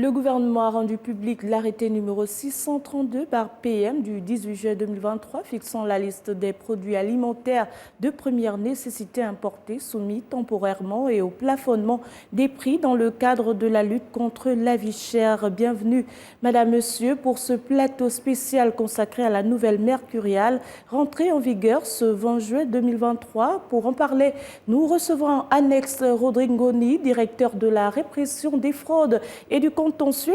Le gouvernement a rendu public l'arrêté numéro 632 par PM du 18 juillet 2023 fixant la liste des produits alimentaires de première nécessité importés soumis temporairement et au plafonnement des prix dans le cadre de la lutte contre la vie chère. Bienvenue, Madame, Monsieur, pour ce plateau spécial consacré à la nouvelle mercuriale rentrée en vigueur ce 20 juillet 2023. Pour en parler, nous recevons Annex Rodrigoni, directeur de la répression des fraudes et du contentieux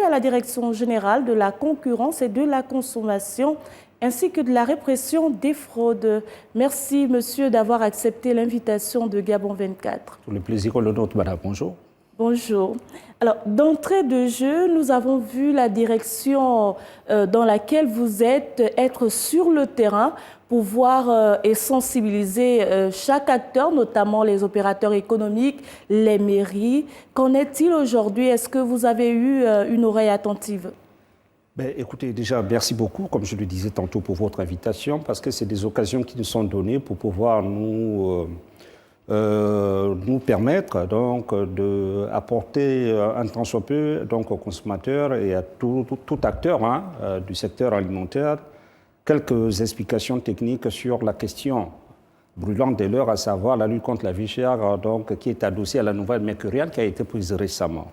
à la Direction générale de la concurrence et de la consommation, ainsi que de la répression des fraudes. Merci, monsieur, d'avoir accepté l'invitation de Gabon 24. Le plaisir est le nôtre, madame. Bonjour. Bonjour. Alors, d'entrée de jeu, nous avons vu la direction dans laquelle vous êtes être sur le terrain pour voir et sensibiliser chaque acteur, notamment les opérateurs économiques, les mairies. Qu'en est-il aujourd'hui? Est-ce que vous avez eu une oreille attentive? Écoutez, déjà, merci beaucoup, comme je le disais tantôt, pour votre invitation, parce que c'est des occasions qui nous sont données pour pouvoir nous permettre donc d'apporter un tant soit peu donc aux consommateurs et à tout acteur du secteur alimentaire quelques explications techniques sur la question brûlante de l'heure, à savoir la lutte contre la vie chère, donc, qui est adossée à la nouvelle mercuriale qui a été prise récemment.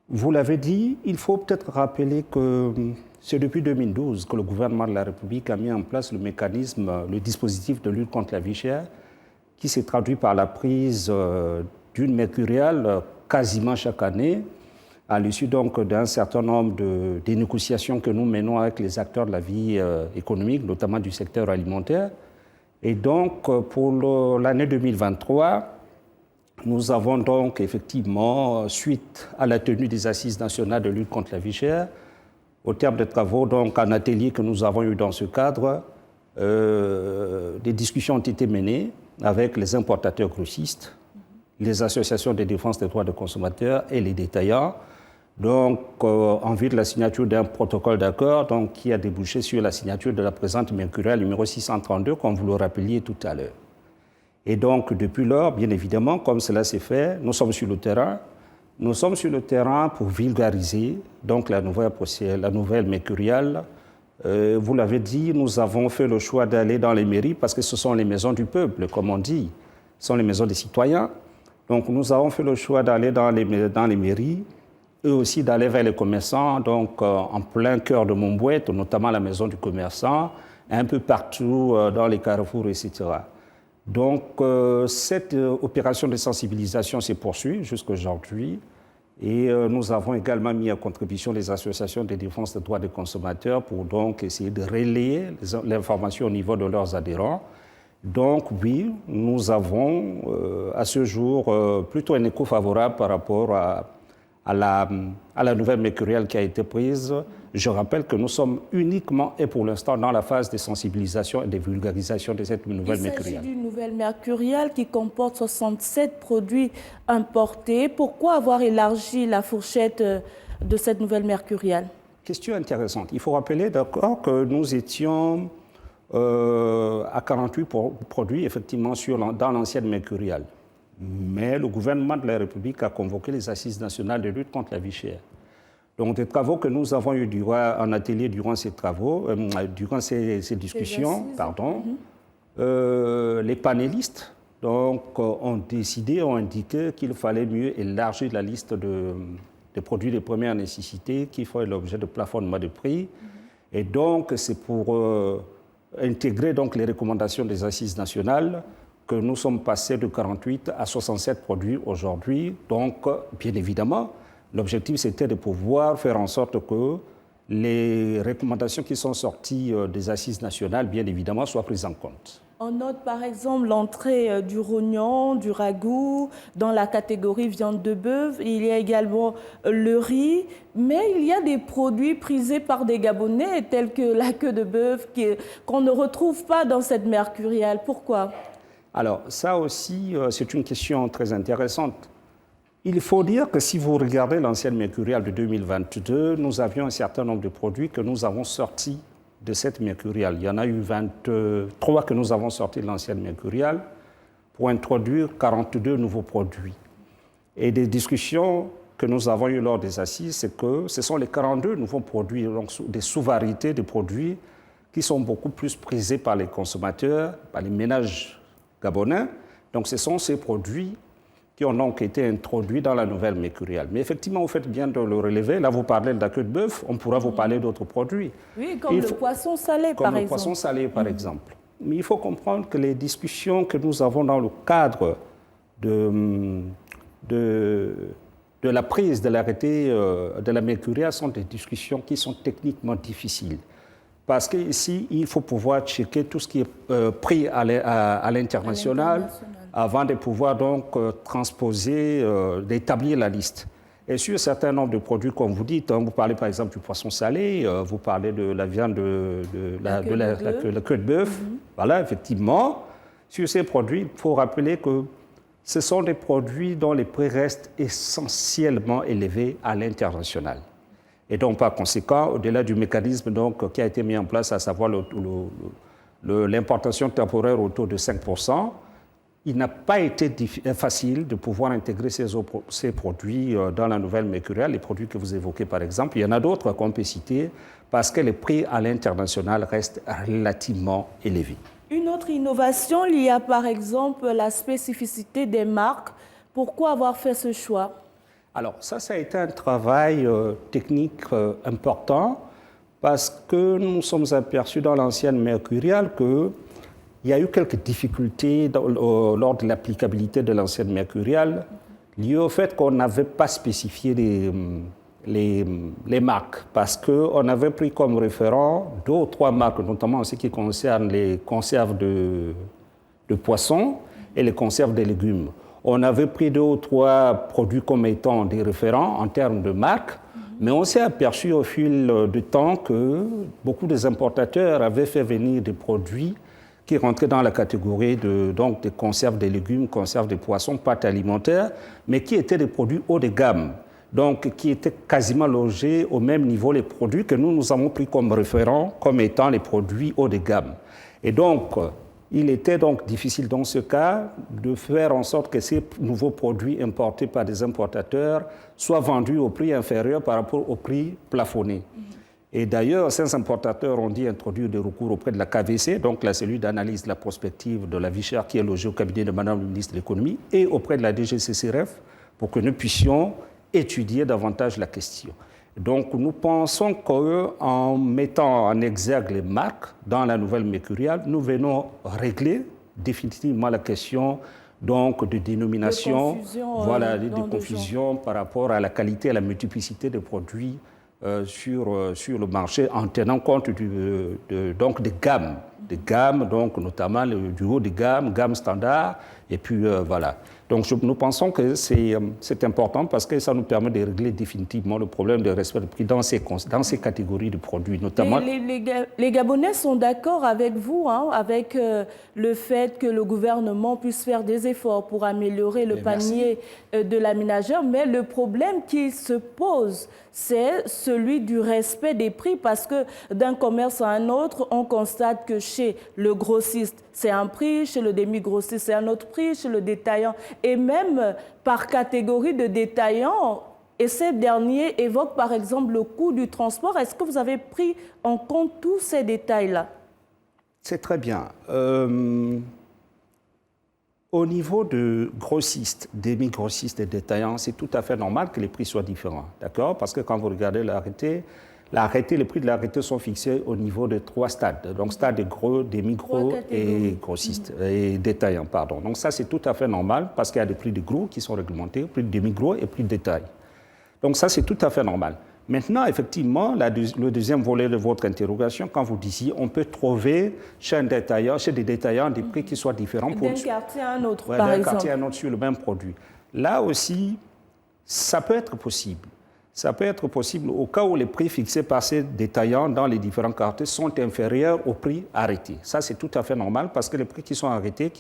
Vous l'avez dit, il faut peut-être rappeler que c'est depuis 2012 que le gouvernement de la République a mis en place le mécanisme, le dispositif de lutte contre la vie chère, qui s'est traduit par la prise d'une mercuriale quasiment chaque année, à l'issue donc d'un certain nombre de négociations que nous menons avec les acteurs de la vie économique, notamment du secteur alimentaire. Et donc, pour l'année 2023, nous avons donc effectivement, suite à la tenue des Assises nationales de lutte contre la vie chère, au terme des travaux, donc un atelier que nous avons eu dans ce cadre, des discussions ont été menées avec les importateurs grossistes, les associations de défense des droits des consommateurs et les détaillants, donc en vue de la signature d'un protocole d'accord qui a débouché sur la signature de la présente mercuriale numéro 632, comme vous le rappeliez tout à l'heure. Et donc, depuis lors, bien évidemment, comme cela s'est fait, nous sommes sur le terrain. Nous sommes sur le terrain pour vulgariser donc, la nouvelle mercuriale. Vous l'avez dit, nous avons fait le choix d'aller dans les mairies parce que ce sont les maisons du peuple, comme on dit. Ce sont les maisons des citoyens. Donc, nous avons fait le choix d'aller dans les mairies et aussi d'aller vers les commerçants, donc en plein cœur de Montbouette, notamment la maison du commerçant, un peu partout dans les carrefours, etc. Donc, cette opération de sensibilisation s'est poursuivie jusqu'à aujourd'hui et nous avons également mis à contribution les associations de défense des droits des consommateurs pour donc essayer de relayer l'information au niveau de leurs adhérents. Donc, oui, nous avons à ce jour plutôt un écho favorable par rapport à la nouvelle mercuriale qui a été prise. Je rappelle que nous sommes uniquement et pour l'instant dans la phase de sensibilisation et de vulgarisation de cette nouvelle mercuriale. Il s'agit d'une nouvelle mercuriale qui comporte 67 produits importés. Pourquoi avoir élargi la fourchette de cette nouvelle mercuriale? Question intéressante. Il faut rappeler d'accord que nous étions à 48 produits effectivement dans l'ancienne mercuriale. Mais le gouvernement de la République a convoqué les Assises nationales de lutte contre la vie chère. Donc, des travaux que nous avons eu en atelier durant ces travaux, durant ces discussions, les panélistes donc, ont décidé, ont indiqué qu'il fallait mieux élargir la liste des produits de première nécessité qui font l'objet de plafonnement de prix. Et donc, c'est pour intégrer donc, les recommandations des Assises nationales que nous sommes passés de 48 à 67 produits aujourd'hui. Donc, bien évidemment, l'objectif, c'était de pouvoir faire en sorte que les recommandations qui sont sorties des Assises nationales, bien évidemment, soient prises en compte. On note par exemple l'entrée du rognon, du ragoût, dans la catégorie viande de bœuf. Il y a également le riz, mais il y a des produits prisés par des Gabonais, tels que la queue de bœuf, qu'on ne retrouve pas dans cette mercuriale. Pourquoi ? Alors, ça aussi, c'est une question très intéressante. Il faut dire que si vous regardez l'ancienne mercuriale de 2022, nous avions un certain nombre de produits que nous avons sortis de cette mercuriale. Il y en a eu 23 que nous avons sortis de l'ancienne mercuriale pour introduire 42 nouveaux produits. Et des discussions que nous avons eu lors des assises, c'est que ce sont les 42 nouveaux produits, donc des sous-variétés de produits qui sont beaucoup plus prisés par les consommateurs, par les ménages gabonais. Donc ce sont ces produits qui ont donc été introduits dans la nouvelle mercuriale. Mais effectivement, vous faites bien de le relever. Là, vous parlez de la queue de bœuf, on pourra vous parler d'autres produits. Oui, comme le poisson salé, par exemple. Comme le poisson salé, par exemple. Mais il faut comprendre que les discussions que nous avons dans le cadre de la prise de l'arrêté de la mercuriale sont des discussions qui sont techniquement difficiles. Parce qu'ici, il faut pouvoir checker tout ce qui est pris à l'international avant de pouvoir donc transposer, d'établir la liste. Et sur un certain nombre de produits, comme vous dites, vous parlez par exemple du poisson salé, vous parlez de la viande la queue de bœuf. Voilà, effectivement, sur ces produits, il faut rappeler que ce sont des produits dont les prix restent essentiellement élevés à l'international. Et donc, par conséquent, au-delà du mécanisme donc, qui a été mis en place, à savoir l'importation temporaire autour de 5%, il n'a pas été facile de pouvoir intégrer ces produits dans la nouvelle mercuriale, les produits que vous évoquez par exemple. Il y en a d'autres qu'on peut citer parce que les prix à l'international restent relativement élevés. Une autre innovation, il y a par exemple la spécificité des marques. Pourquoi avoir fait ce choix? Alors ça a été un travail technique important parce que nous nous sommes aperçus dans l'ancienne mercuriale qu'il y a eu quelques difficultés lors de l'applicabilité de l'ancienne mercuriale liées au fait qu'on n'avait pas spécifié les marques parce qu'on avait pris comme référent 2 ou 3 marques, notamment en ce qui concerne les conserves de poissons et les conserves de légumes. On avait pris 2 ou 3 produits comme étant des référents en termes de marques, mais on s'est aperçu au fil du temps que beaucoup des importateurs avaient fait venir des produits qui rentraient dans la catégorie donc des conserves de légumes, conserves de poissons, pâtes alimentaires, mais qui étaient des produits haut de gamme, donc qui étaient quasiment logés au même niveau les produits que nous avons pris comme référents, comme étant les produits haut de gamme. Et donc, il était donc difficile dans ce cas de faire en sorte que ces nouveaux produits importés par des importateurs soient vendus au prix inférieur par rapport au prix plafonné. Et d'ailleurs, ces importateurs ont dû introduire des recours auprès de la KVC, donc la cellule d'analyse de la prospective de la vie chère qui est logée au cabinet de Madame le ministre de l'Économie, et auprès de la DGCCRF pour que nous puissions étudier davantage la question. Donc nous pensons qu'en mettant en exergue les marques dans la nouvelle mercuriale, nous venons régler définitivement la question donc, de dénomination, de confusion par rapport à la qualité et à la multiplicité des produits sur le marché en tenant compte donc des gammes, donc notamment du haut de gamme standard, et puis voilà. Donc nous pensons que c'est important parce que ça nous permet de régler définitivement le problème de respect de prix dans ces catégories de produits, notamment. Les Gabonais sont d'accord avec vous, avec le fait que le gouvernement puisse faire des efforts pour améliorer le panier de la ménagère, mais le problème qui se pose, c'est celui du respect des prix parce que d'un commerce à un autre, on constate que chez le grossiste, c'est un prix, chez le demi-grossiste, c'est un autre prix, chez le détaillant. Et même par catégorie de détaillants, et ces derniers évoquent par exemple le coût du transport. Est-ce que vous avez pris en compte tous ces détails-là? C'est très bien. Au niveau de grossistes, demi-grossistes et détaillants, c'est tout à fait normal que les prix soient différents. D'accord? Parce que quand vous regardez l'arrêté, les prix de l'arrêté sont fixés au niveau de 3 stades. Donc, stade de gros, demi-gros et grossistes, et détaillants, pardon. Donc, ça, c'est tout à fait normal parce qu'il y a des prix de gros qui sont réglementés, prix de demi-gros et prix de détail. Donc, ça, c'est tout à fait normal. Maintenant, effectivement, le deuxième volet de votre interrogation, quand vous disiez on peut trouver chez des détaillants des prix qui soient différents. D'un quartier à un autre, par exemple. D'un quartier à un autre sur le même produit. Là aussi, ça peut être possible. Ça peut être possible au cas où les prix fixés par ces détaillants dans les différents quartiers sont inférieurs aux prix arrêtés. Ça, c'est tout à fait normal parce que les prix qui sont arrêtés,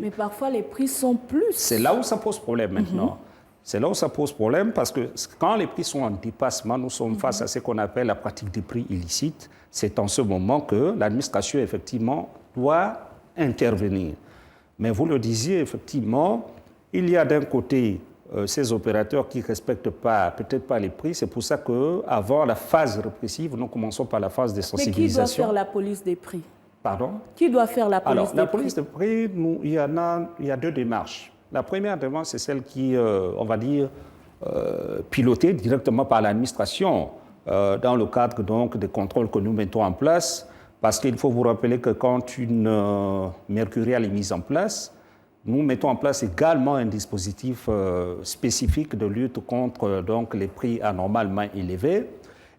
Mais parfois, les prix sont plus. C'est là où ça pose problème maintenant. C'est là où ça pose problème parce que quand les prix sont en dépassement, nous sommes face à ce qu'on appelle la pratique des prix illicites. C'est en ce moment que l'administration, effectivement, doit intervenir. Mais vous le disiez, effectivement, il y a d'un côté ces opérateurs qui ne respectent pas, peut-être pas les prix. C'est pour ça qu'avant la phase répressive, nous commençons par la phase de sensibilisation. Mais qui doit faire la police des prix? Pardon? Qui doit faire la police des prix? La police des prix, il y a deux démarches. La première démarche, c'est celle qui, on va dire, pilotée directement par l'administration dans le cadre donc, des contrôles que nous mettons en place. Parce qu'il faut vous rappeler que quand une mercuriale est mise en place, nous mettons en place également un dispositif spécifique de lutte contre donc, les prix anormalement élevés.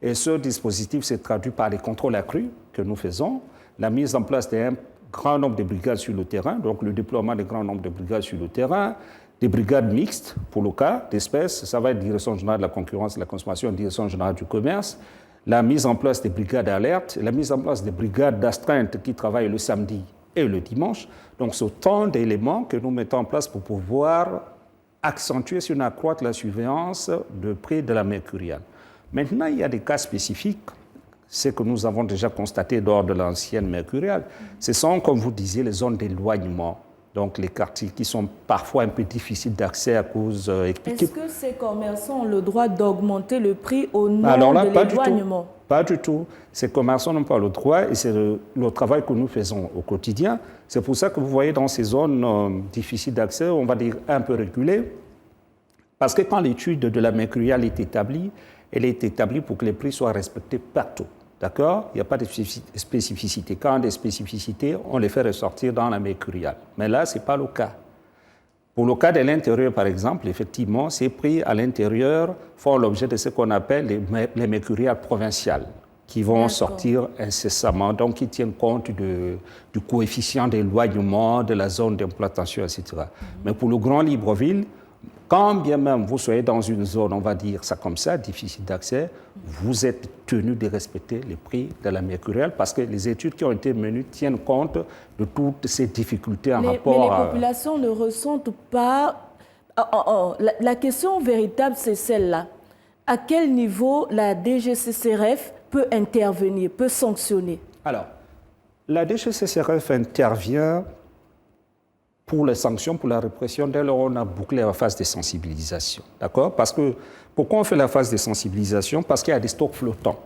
Et ce dispositif s'est traduit par les contrôles accrus que nous faisons, la mise en place d'un grand nombre de brigades sur le terrain, donc le déploiement d'un grand nombre de brigades sur le terrain, des brigades mixtes pour le cas d'espèces, ça va être Direction générale de la concurrence et de la consommation, Direction générale du commerce, la mise en place des brigades d'alerte, la mise en place des brigades d'astreinte qui travaillent le samedi et le dimanche. Donc, ce tant d'éléments que nous mettons en place pour pouvoir accentuer, si on accroître la surveillance de prix de la mercuriale. Maintenant, il y a des cas spécifiques, ce que nous avons déjà constaté lors de l'ancienne mercuriale. Ce sont, comme vous disiez, les zones d'éloignement. Donc, les quartiers qui sont parfois un peu difficiles d'accès à cause... Est-ce que ces commerçants ont le droit d'augmenter le prix au nom de l'éloignement? Pas du tout. Ces commerçants n'ont pas le droit et c'est le travail que nous faisons au quotidien. C'est pour ça que vous voyez dans ces zones difficiles d'accès, on va dire un peu reculées, parce que quand l'étude de la mercuriale est établie, elle est établie pour que les prix soient respectés partout. D'accord? Il n'y a pas de spécificité. Quand on a des spécificités, on les fait ressortir dans la mercuriale. Mais là, ce n'est pas le cas. Pour le cas de l'intérieur, par exemple, effectivement, ces prix à l'intérieur font l'objet de ce qu'on appelle les mercuriales provinciales, qui vont sortir incessamment, donc qui tiennent compte du coefficient d'éloignement, de la zone d'implantation, etc. Mais pour le Grand Libreville, quand bien même vous soyez dans une zone, on va dire ça comme ça, difficile d'accès, vous êtes tenu de respecter les prix de la mercuriale parce que les études qui ont été menées tiennent compte de toutes ces difficultés en rapport à... Mais les populations ne ressentent pas... La question véritable, c'est celle-là. À quel niveau la DGCCRF peut intervenir, peut sanctionner? Alors, la DGCCRF intervient pour les sanctions, pour la répression, dès lors on a bouclé la phase de sensibilisation. D'accord? Parce que, pourquoi on fait la phase de sensibilisation? Parce qu'il y a des stocks flottants.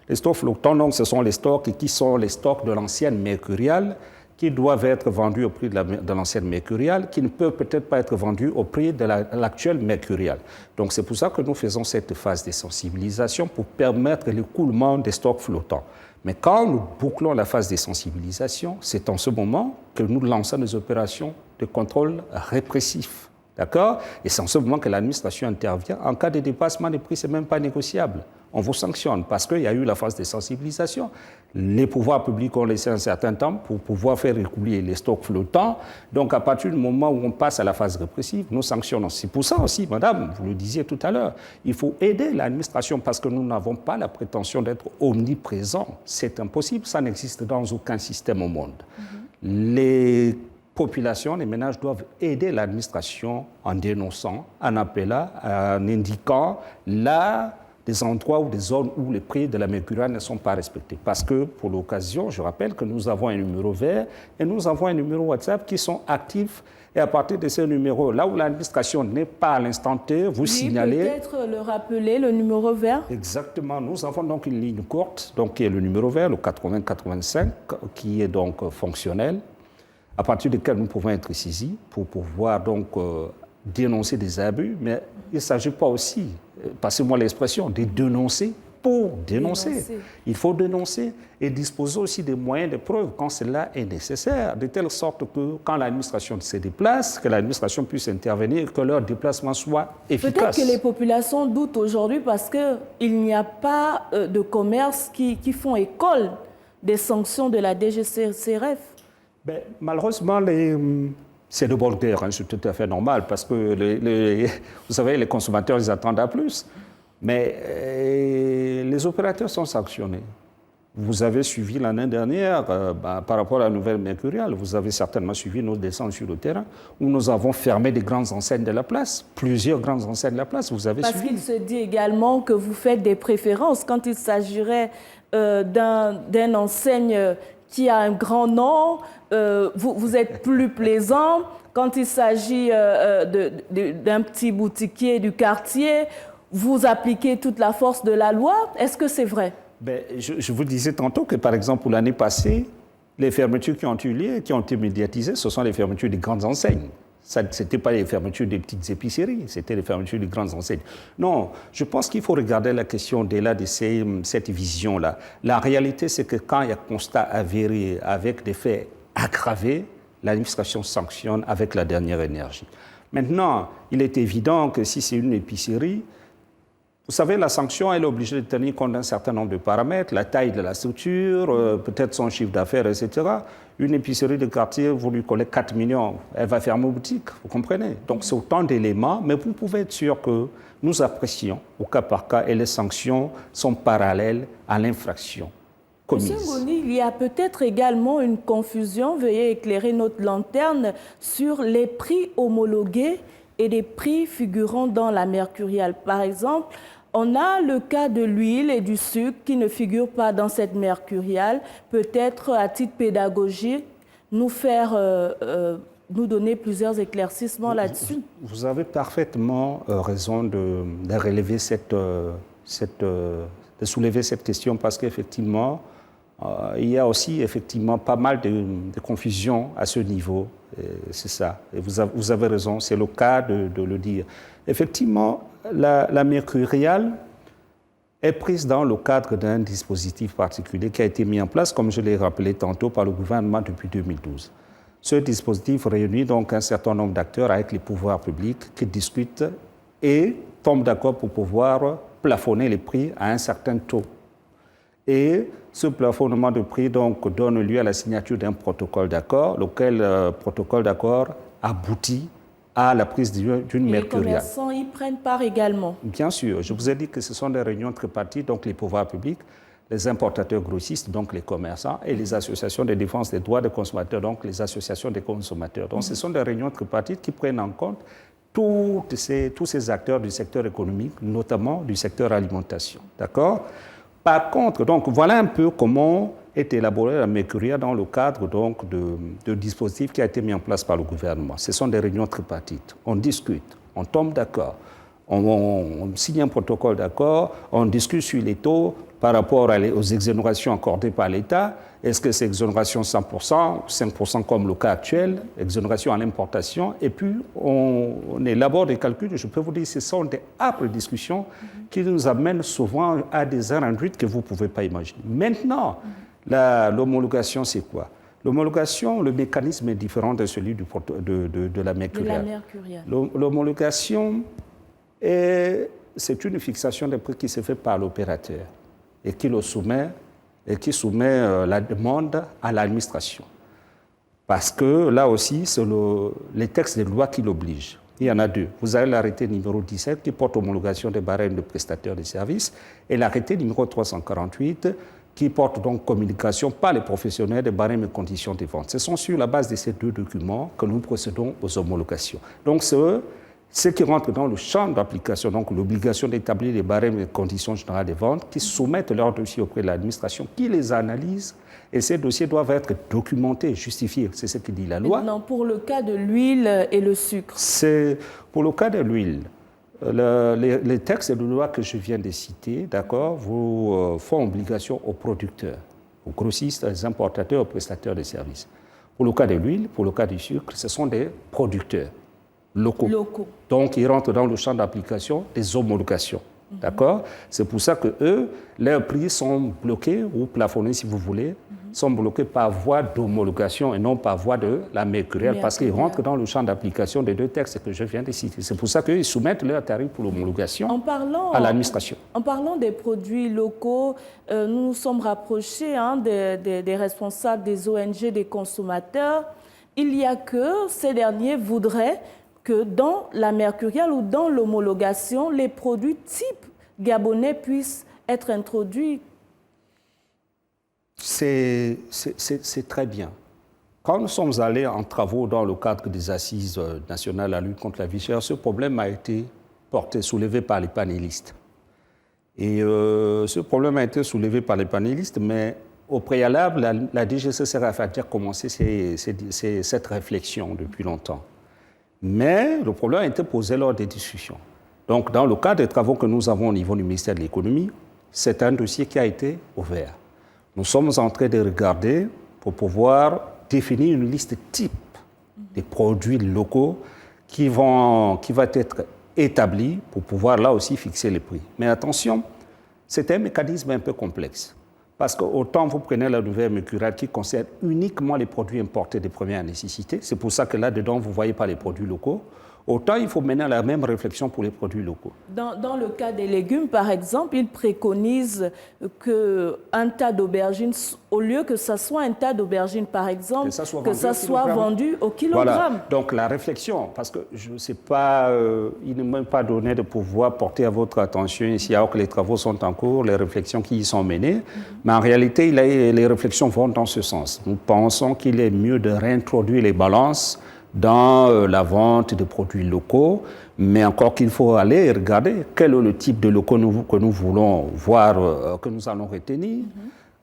Les stocks flottants, donc, ce sont les stocks qui sont les stocks de l'ancienne mercuriale, qui doivent être vendus au prix de l'ancienne mercuriale, qui ne peuvent peut-être pas être vendus au prix de l'actuelle mercuriale. Donc c'est pour ça que nous faisons cette phase de sensibilisation pour permettre l'écoulement des stocks flottants. Mais quand nous bouclons la phase de sensibilisation, c'est en ce moment que nous lançons des opérations de contrôle répressif. D'accord? Et c'est en ce moment que l'administration intervient. En cas de dépassement des prix, ce n'est même pas négociable. On vous sanctionne parce qu'il y a eu la phase de sensibilisation. Les pouvoirs publics ont laissé un certain temps pour pouvoir faire écouler les stocks flottants. Donc, à partir du moment où on passe à la phase répressive, nous sanctionnons. C'est pour ça aussi, madame, vous le disiez tout à l'heure, il faut aider l'administration parce que nous n'avons pas la prétention d'être omniprésents. C'est impossible, ça n'existe dans aucun système au monde. Les populations, les ménages doivent aider l'administration en dénonçant, en appelant, en indiquant des endroits ou des zones où les prix de la mercuriale ne sont pas respectés. Parce que, pour l'occasion, je rappelle que nous avons un numéro vert et nous avons un numéro WhatsApp qui sont actifs. Et à partir de ce numéro, là où l'administration n'est pas à l'instant T, vous signalez... Peut-être le rappeler, le numéro vert. Exactement. Nous avons donc une ligne courte, donc qui est le numéro vert, le 8085, qui est donc fonctionnel, à partir duquel nous pouvons être saisis pour pouvoir donc dénoncer des abus, mais il ne s'agit pas aussi, passez-moi l'expression, de dénoncer pour dénoncer. Il faut dénoncer et disposer aussi des moyens de preuve quand cela est nécessaire, de telle sorte que quand l'administration se déplace, que l'administration puisse intervenir et que leur déplacement soit efficace. Peut-être que les populations doutent aujourd'hui parce qu'il n'y a pas de commerce qui font école des sanctions de la DGCCRF. Ben, malheureusement, c'est de bonne guerre, c'est tout à fait normal, parce que, vous savez, les consommateurs, ils attendent à plus. Mais les opérateurs sont sanctionnés. Vous avez suivi l'année dernière, par rapport à la nouvelle mercuriale, vous avez certainement suivi nos descentes sur le terrain, où nous avons fermé des grandes enseignes de la place, plusieurs grandes enseignes de la place, vous avez suivi. Parce qu'il se dit également que vous faites des préférences quand il s'agirait d'une enseigne qui a un grand nom, vous êtes plus plaisant. Quand il s'agit d'un petit boutiquier du quartier, vous appliquez toute la force de la loi. Est-ce que c'est vrai? Ben, je vous disais tantôt que, par exemple, pour l'année passée, les fermetures qui ont eu lieu, qui ont été médiatisées, ce sont les fermetures des grandes enseignes. Ce n'était pas les fermetures des petites épiceries, c'était les fermetures des grandes enseignes. Non, je pense qu'il faut regarder la question au-delà de cette vision-là. La réalité, c'est que quand il y a constat avéré avec des faits aggravés, l'administration sanctionne avec la dernière énergie. Maintenant, il est évident que si c'est une épicerie, vous savez, la sanction, elle est obligée de tenir compte d'un certain nombre de paramètres, la taille de la structure, peut-être son chiffre d'affaires, etc. Une épicerie de quartier, vous lui collez 4 millions, elle va fermer boutique, vous comprenez? Donc c'est autant d'éléments, mais vous pouvez être sûr que nous apprécions au cas par cas et les sanctions sont parallèles à l'infraction commise. Monsieur Ngoni, il y a peut-être également une confusion, veuillez éclairer notre lanterne, sur les prix homologués et les prix figurant dans la mercuriale. Par exemple, on a le cas de l'huile et du sucre qui ne figurent pas dans cette mercuriale. Peut-être, à titre pédagogique, nous donner plusieurs éclaircissements là-dessus. Vous avez parfaitement raison de relever de soulever cette question parce qu'effectivement, il y a aussi effectivement pas mal de confusion à ce niveau. C'est ça. Et vous avez raison, c'est le cas de le dire. Effectivement, la mercuriale est prise dans le cadre d'un dispositif particulier qui a été mis en place, comme je l'ai rappelé tantôt, par le gouvernement depuis 2012. Ce dispositif réunit donc un certain nombre d'acteurs avec les pouvoirs publics qui discutent et tombent d'accord pour pouvoir plafonner les prix à un certain taux. Et ce plafonnement de prix donc, donne lieu à la signature d'un protocole d'accord, lequel protocole d'accord aboutit à la prise d'une mercuriale. Les commerçants y prennent part également. Bien sûr. Je vous ai dit que ce sont des réunions tripartites, donc les pouvoirs publics, les importateurs grossistes, donc les commerçants, et les associations de défense des droits des consommateurs, donc les associations des consommateurs. Donc ce sont des réunions tripartites qui prennent en compte tous ces acteurs du secteur économique, notamment du secteur alimentation. D'accord ? Par contre, donc, voilà un peu comment est élaborée la mercuriale dans le cadre donc, de dispositifs qui a été mis en place par le gouvernement. Ce sont des réunions tripartites. On discute, on tombe d'accord, on signe un protocole d'accord, on discute sur les taux par rapport aux exonérations accordées par l'État. Est-ce que c'est exonération 100%, 5% comme le cas actuel, exonération à l'importation? Et puis, on élabore des calculs. Je peux vous dire que ce sont des âpres discussions qui nous amènent souvent à des heures induites que vous ne pouvez pas imaginer. Maintenant, l'homologation, c'est quoi? L'homologation, le mécanisme est différent de celui de la mercuriale. L'homologation, c'est une fixation des prix qui se fait par l'opérateur et qui le soumet la demande à l'administration. Parce que là aussi, c'est les textes de loi qui l'obligent. Il y en a deux. Vous avez l'arrêté numéro 17 qui porte homologation des barèmes de prestataires de services et l'arrêté numéro 348 qui porte donc communication par les professionnels des barèmes et conditions de vente. Ce sont sur la base de ces deux documents que nous procédons aux homologations. Donc, ceux qui rentrent dans le champ d'application, donc l'obligation d'établir les barèmes et conditions générales de vente, qui soumettent leurs dossiers auprès de l'administration, qui les analyse, et ces dossiers doivent être documentés, justifiés. C'est ce que dit la loi. Maintenant, pour le cas de l'huile et le sucre. Pour le cas de l'huile, les textes de loi que je viens de citer, d'accord, vous font obligation aux producteurs, aux grossistes, aux importateurs, aux prestataires de services. Pour le cas de l'huile, pour le cas du sucre, ce sont des producteurs locaux. Donc, ils rentrent dans le champ d'application des homologations. D'accord? C'est pour ça que eux, leurs prix sont bloqués ou plafonnés, si vous voulez, sont bloqués par voie d'homologation et non par voie de la mercuriale, parce qu'ils rentrent dans le champ d'application des deux textes que je viens de citer. C'est pour ça qu'ils soumettent leurs tarifs pour l'homologation à l'administration. En parlant des produits locaux, nous nous sommes rapprochés des responsables des ONG, des consommateurs. Il y a que ces derniers voudraient que dans la mercuriale ou dans l'homologation, les produits type gabonais puissent être introduits. C'est très bien. Quand nous sommes allés en travaux dans le cadre des assises nationales à la lutte contre la vie chère, ce problème a été soulevé par les panélistes. Et ce problème a été soulevé par les panélistes, mais au préalable, la DGCCRF a déjà commencé cette réflexion depuis longtemps. Mais le problème a été posé lors des discussions. Donc, dans le cadre des travaux que nous avons au niveau du ministère de l'Économie, c'est un dossier qui a été ouvert. Nous sommes en train de regarder pour pouvoir définir une liste type des produits locaux qui va être établie pour pouvoir là aussi fixer les prix. Mais attention, c'est un mécanisme un peu complexe. Parce que autant vous prenez la nouvelle mercuriale qui concerne uniquement les produits importés de première nécessité, c'est pour ça que là-dedans, vous ne voyez pas les produits locaux, autant il faut mener la même réflexion pour les produits locaux. Dans le cas des légumes, par exemple, ils préconisent qu'un tas d'aubergines, au lieu que ça soit un tas d'aubergines, par exemple, que ça soit vendu au kilogramme. Voilà. Donc la réflexion, parce que je ne sais pas, il ne m'a pas donné de pouvoir porter à votre attention ici, alors que les travaux sont en cours, les réflexions qui y sont menées, mais en réalité, les réflexions vont dans ce sens. Nous pensons qu'il est mieux de réintroduire les balances dans la vente de produits locaux, mais encore qu'il faut aller regarder quel est le type de locaux que nous voulons voir, que nous allons retenir,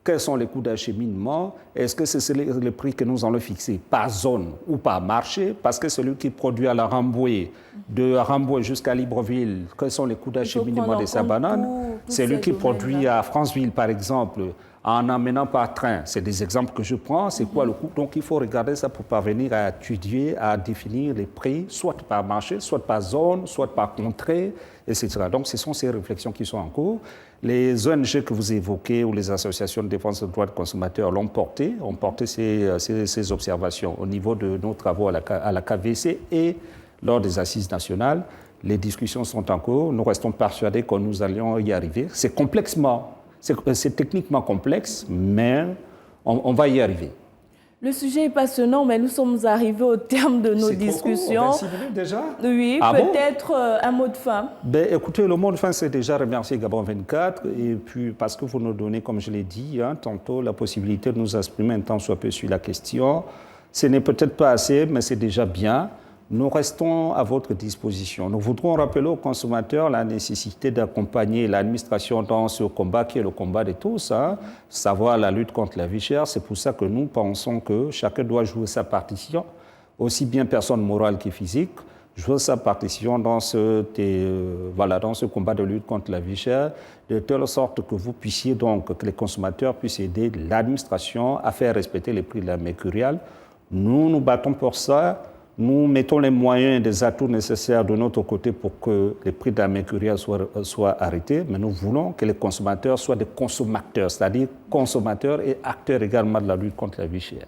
quels sont les coûts d'acheminement, est-ce que c'est le prix que nous allons fixer par zone ou par marché, parce que celui qui produit à la Rambouillet, de Rambouillet jusqu'à Libreville, quels sont les coûts d'acheminement de sa banane, celui qui produit à Franceville, par exemple, en amenant par train, c'est des exemples que je prends, c'est quoi le coût? Donc il faut regarder ça pour parvenir à étudier, à définir les prix, soit par marché, soit par zone, soit par contrée, etc. Donc ce sont ces réflexions qui sont en cours. Les ONG que vous évoquez ou les associations de défense des droits des consommateurs ont porté ces observations au niveau de nos travaux à la KVC et lors des assises nationales. Les discussions sont en cours, nous restons persuadés que nous allions y arriver. C'est techniquement complexe, mais on va y arriver. Le sujet est passionnant, mais nous sommes arrivés au terme de nos discussions. 26 minutes déjà? Oui, peut-être un mot de fin. Écoutez, le mot de fin, c'est déjà remercier Gabon 24, et puis parce que vous nous donnez, comme je l'ai dit, tantôt, la possibilité de nous exprimer un temps soit peu sur la question. Ce n'est peut-être pas assez, mais c'est déjà bien. Nous restons à votre disposition. Nous voudrons rappeler aux consommateurs la nécessité d'accompagner l'administration dans ce combat qui est le combat de tous, savoir la lutte contre la vie chère. C'est pour ça que nous pensons que chacun doit jouer sa partition, aussi bien personne morale que physique, jouer sa partition dans ce combat de lutte contre la vie chère, de telle sorte que vous puissiez donc, que les consommateurs puissent aider l'administration à faire respecter les prix de la mercuriale. Nous nous battons pour ça. Nous mettons les moyens et des atouts nécessaires de notre côté pour que les prix de la mercuriale soient arrêtés, mais nous voulons que les consommateurs soient des consommateurs, c'est-à-dire consommateurs et acteurs également de la lutte contre la vie chère.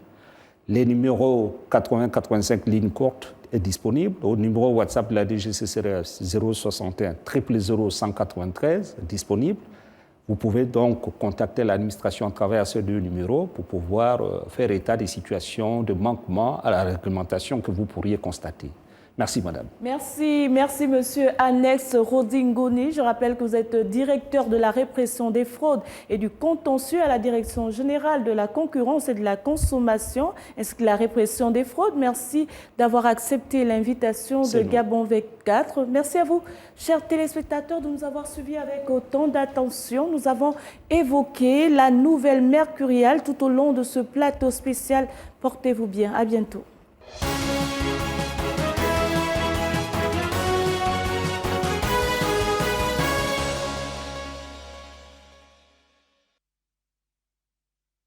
Les numéros 80-85 lignes courtes est disponible. Au numéro WhatsApp de la DGCCRF 061 000 193 disponible. Vous pouvez donc contacter l'administration à travers ces deux numéros pour pouvoir faire état des situations de manquement à la réglementation que vous pourriez constater. Merci, madame. Merci, monsieur Annex Rodingoni. Je rappelle que vous êtes directeur de la répression des fraudes et du contentieux à la Direction générale de la concurrence et de la consommation, ainsi que la répression des fraudes. Merci d'avoir accepté l'invitation de Gabon 24. Merci à vous, chers téléspectateurs, de nous avoir suivis avec autant d'attention. Nous avons évoqué la nouvelle mercuriale tout au long de ce plateau spécial. Portez-vous bien. À bientôt.